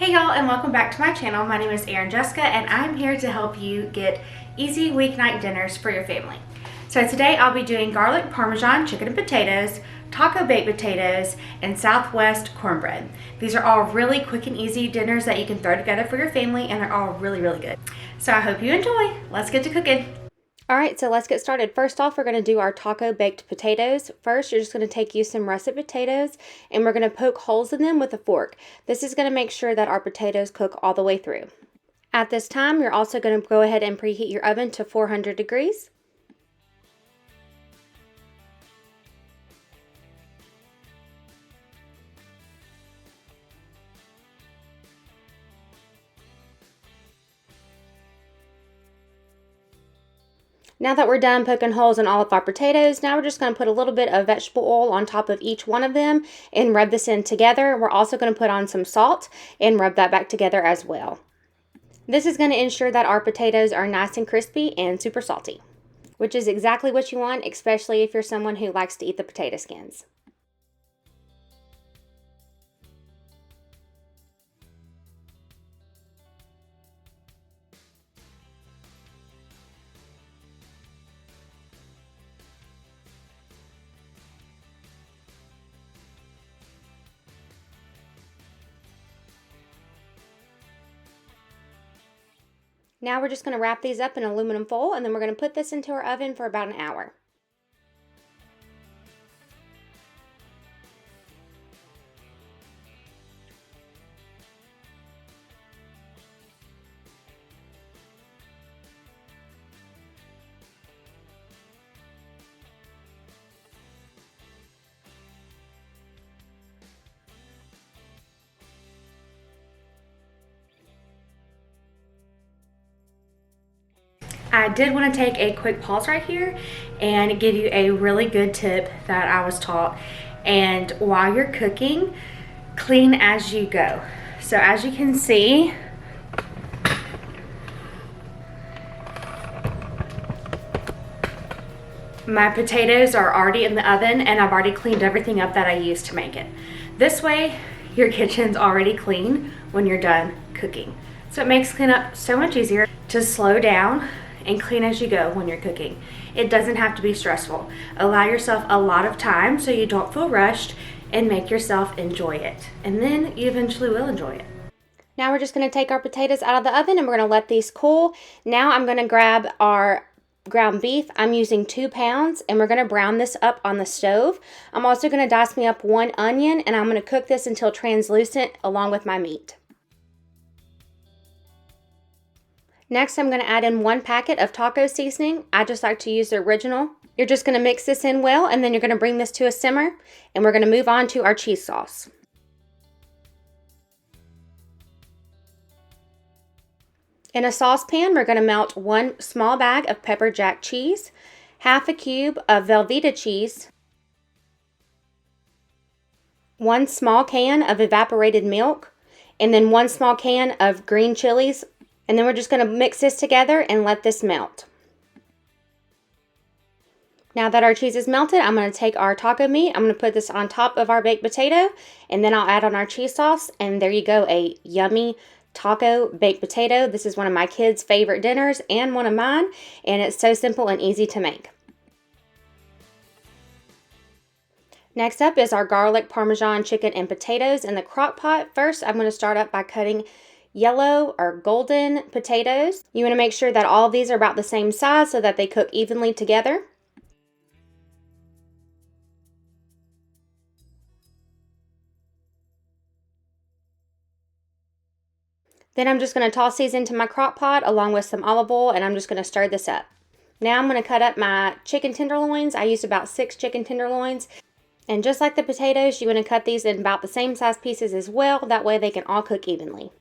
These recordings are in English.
Hey y'all, and welcome back to my channel. My name is Erin Jessica and I'm here to help you get easy weeknight dinners for your family. So today I'll be doing garlic parmesan chicken and potatoes, taco baked potatoes, and Southwest cornbread. These are all really quick and easy dinners that you can throw together for your family, and they're all really good. So I hope you enjoy. Let's get to cooking. Alright, so let's get started. First off, we're going to do our taco baked potatoes. First, you're just going to take you some russet potatoes and we're going to poke holes in them with a fork. This is going to make sure that our potatoes cook all the way through. At this time, you're also going to go ahead and preheat your oven to 400 degrees. Now that we're done poking holes in all of our potatoes, now we're just going to put a little bit of vegetable oil on top of each one of them and rub this in together. We're also going to put on some salt and rub that back together as well. This is going to ensure that our potatoes are nice and crispy and super salty, which is exactly what you want, especially if you're someone who likes to eat the potato skins. Now we're just going to wrap these up in aluminum foil and then we're going to put this into our oven for about an hour. I did want to take a quick pause right here and give you a really good tip that I was taught. And while you're cooking, clean as you go. So as you can see, my potatoes are already in the oven and I've already cleaned everything up that I used to make it. This way, your kitchen's already clean when you're done cooking. So it makes cleanup so much easier. To slow down and clean as you go when you're cooking. It doesn't have to be stressful. Allow yourself a lot of time so you don't feel rushed and make yourself enjoy it. And then you eventually will enjoy it. Now we're just going to take our potatoes out of the oven and we're going to let these cool. Now I'm going to grab our ground beef. I'm using 2 pounds and we're going to brown this up on the stove. I'm also going to dice me up 1 onion and I'm going to cook this until translucent along with my meat. Next, I'm going to add in 1 packet of taco seasoning. I just like to use the original. You're just going to mix this in well, and then you're going to bring this to a simmer, and we're going to move on to our cheese sauce. In a saucepan, we're going to melt 1 small bag of pepper jack cheese, half a cube of Velveeta cheese, 1 small can of evaporated milk, and then 1 small can of green chilies. And then we're just going to mix this together and let this melt. Now that our cheese is melted, I'm going to take our taco meat. I'm going to put this on top of our baked potato. And then I'll add on our cheese sauce. And there you go, a yummy taco baked potato. This is one of my kids' favorite dinners and one of mine. And it's so simple and easy to make. Next up is our garlic parmesan chicken and potatoes in the crock pot. First, I'm going to start up by cutting yellow or golden potatoes. You want to make sure that all of these are about the same size so that they cook evenly together. Then I'm just going to toss these into my crock pot along with some olive oil and I'm just going to stir this up. Now I'm going to cut up my chicken tenderloins. I used about 6 chicken tenderloins. And just like the potatoes, you want to cut these in about the same size pieces as well. That way they can all cook evenly.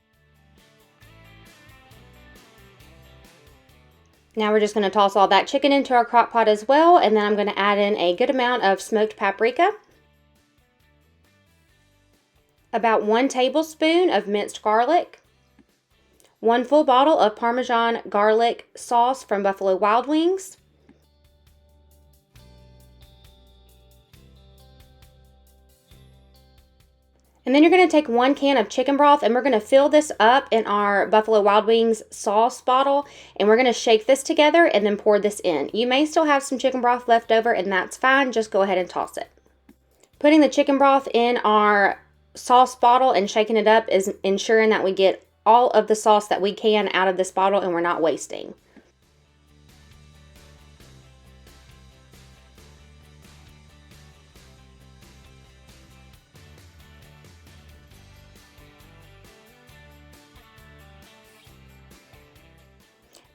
Now we're just going to toss all that chicken into our crock pot as well, and then I'm going to add in a good amount of smoked paprika, about 1 tablespoon of minced garlic, 1 full bottle of Parmesan garlic sauce from Buffalo Wild Wings, And then you're going to take 1 can of chicken broth and we're going to fill this up in our Buffalo Wild Wings sauce bottle, and we're going to shake this together and then pour this in. You may still have some chicken broth left over, and that's fine. Just go ahead and toss it. Putting the chicken broth in our sauce bottle and shaking it up is ensuring that we get all of the sauce that we can out of this bottle and we're not wasting.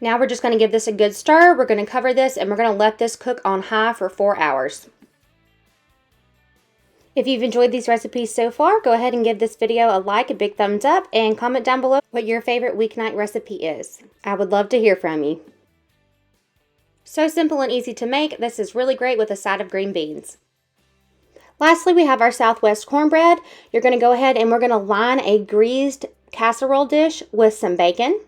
Now we're just going to give this a good stir. We're going to cover this and we're going to let this cook on high for 4 hours. If you've enjoyed these recipes so far, go ahead and give this video a like, a big thumbs up, and comment down below what your favorite weeknight recipe is. I would love to hear from you. So simple and easy to make. This is really great with a side of green beans. Lastly, we have our Southwest cornbread. You're going to go ahead and we're going to line a greased casserole dish with some bacon.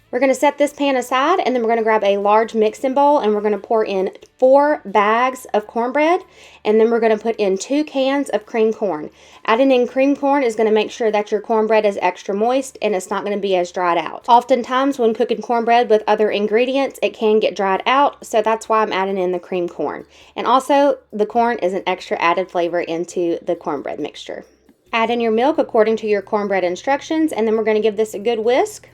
We're going to set this pan aside, and then we're going to grab a large mixing bowl and we're going to pour in 4 bags of cornbread, and then we're going to put in 2 cans of cream corn. Adding in cream corn is going to make sure that your cornbread is extra moist and it's not going to be as dried out. Oftentimes when cooking cornbread with other ingredients, it can get dried out, so that's why I'm adding in the cream corn. And also, the corn is an extra added flavor into the cornbread mixture. Add in your milk according to your cornbread instructions, and then we're going to give this a good whisk.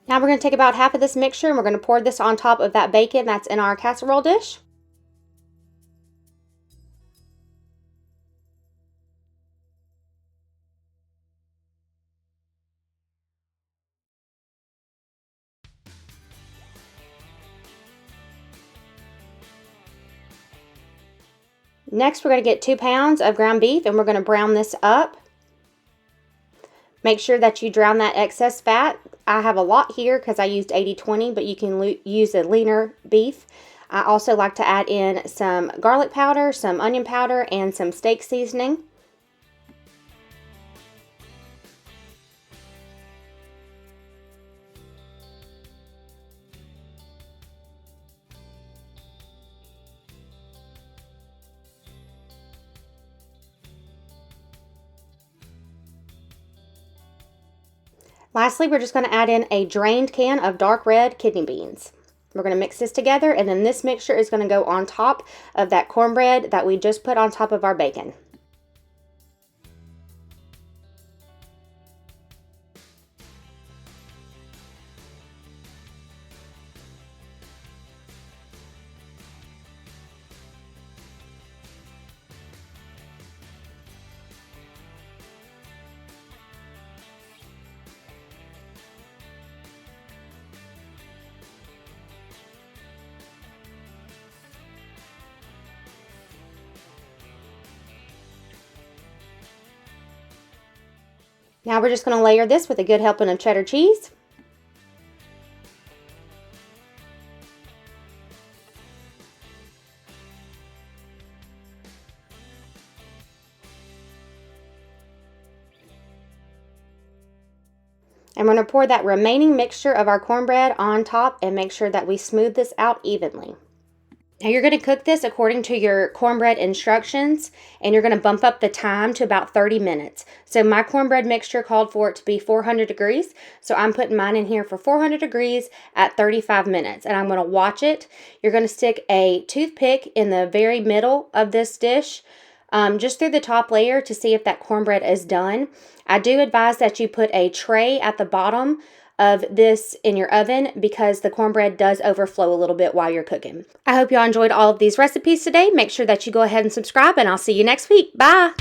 Now we're going to take about half of this mixture and we're going to pour this on top of that bacon that's in our casserole dish. Next, we're going to get 2 pounds of ground beef and we're going to brown this up. Make sure that you drown that excess fat. I have a lot here because I used 80-20, but you can use a leaner beef. I also like to add in some garlic powder, some onion powder, and some steak seasoning. Lastly, we're just going to add in a drained can of dark red kidney beans. We're going to mix this together, and then this mixture is going to go on top of that cornbread that we just put on top of our bacon. Now we're just going to layer this with a good helping of cheddar cheese. I'm going to pour that remaining mixture of our cornbread on top and make sure that we smooth this out evenly. Now you're going to cook this according to your cornbread instructions, and you're going to bump up the time to about 30 minutes. So my cornbread mixture called for it to be 400 degrees, so I'm putting mine in here for 400 degrees at 35 minutes, and I'm going to watch it. You're going to stick a toothpick in the very middle of this dish, just through the top layer to see if that cornbread is done. I do advise that you put a tray at the bottom of this in your oven because the cornbread does overflow a little bit while you're cooking. I hope y'all enjoyed all of these recipes today. Make sure that you go ahead and subscribe, and I'll see you next week. Bye!